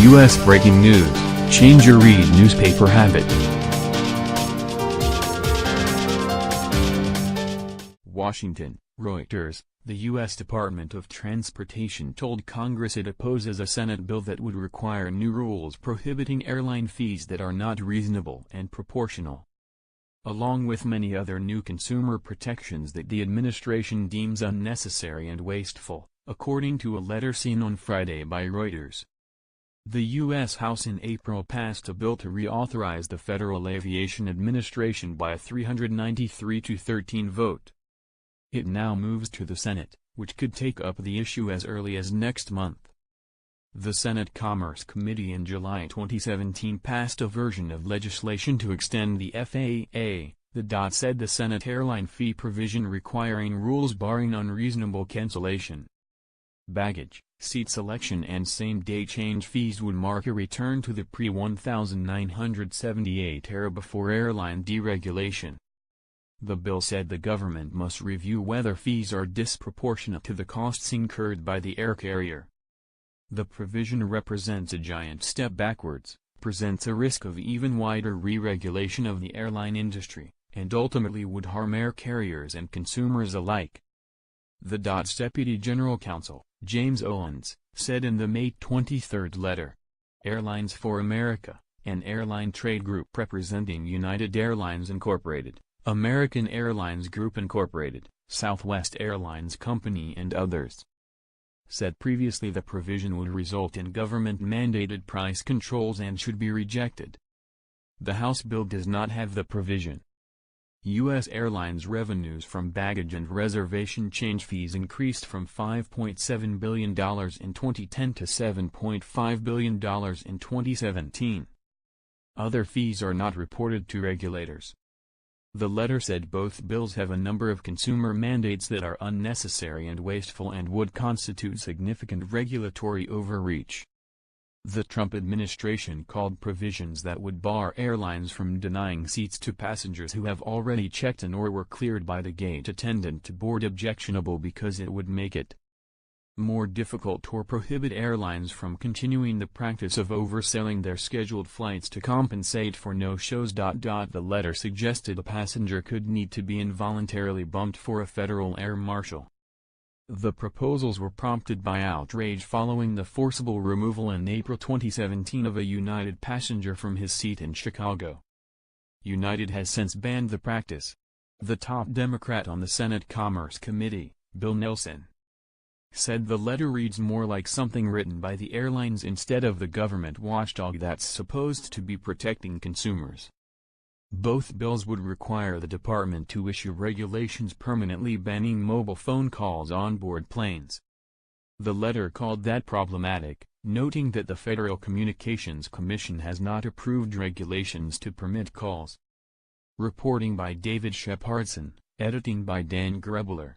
U.S. breaking news, change your read newspaper habit. Washington, Reuters. The U.S. Department of Transportation told Congress it opposes a Senate bill that would require new rules prohibiting airline fees that are not reasonable and proportional, along with many other new consumer protections that the administration deems unnecessary and wasteful, according to a letter seen on Friday by Reuters. The U.S. House in April passed a bill to reauthorize the Federal Aviation Administration by a 393-13 vote. It now moves to the Senate, which could take up the issue as early as next month. The Senate Commerce Committee in July 2017 passed a version of legislation to extend the FAA, said the Senate airline fee provision requiring rules barring unreasonable cancellation, baggage, seat selection and same-day change fees would mark a return to the pre-1978 era before airline deregulation. The bill said the government must review whether fees are disproportionate to the costs incurred by the air carrier. The provision represents a giant step backwards, presents a risk of even wider re-regulation of the airline industry, and ultimately would harm air carriers and consumers alike. The Deputy General Counsel, James Owens, said in the May 23 letter. Airlines for America, an airline trade group representing United Airlines Incorporated, American Airlines Group Incorporated, Southwest Airlines Company and others, said previously the provision would result in government-mandated price controls and should be rejected. The House bill does not have the provision. U.S. Airlines revenues from baggage and reservation change fees increased from $5.7 billion in 2010 to $7.5 billion in 2017. Other fees are not reported to regulators. The letter said both bills have a number of consumer mandates that are unnecessary and wasteful and would constitute significant regulatory overreach. The Trump administration called provisions that would bar airlines from denying seats to passengers who have already checked in or were cleared by the gate attendant to board objectionable because it would make it more difficult or prohibit airlines from continuing the practice of overselling their scheduled flights to compensate for no-shows. The letter suggested a passenger could need to be involuntarily bumped for a federal air marshal. The proposals were prompted by outrage following the forcible removal in April 2017 of a United passenger from his seat in Chicago. United has since banned the practice. The top Democrat on the Senate Commerce Committee, Bill Nelson, said the letter reads more like something written by the airlines instead of the government watchdog that's supposed to be protecting consumers. Both bills would require the department to issue regulations permanently banning mobile phone calls on board planes. The letter called that problematic, noting that the Federal Communications Commission has not approved regulations to permit calls. Reporting by David Shepardson, editing by Dan Grebler.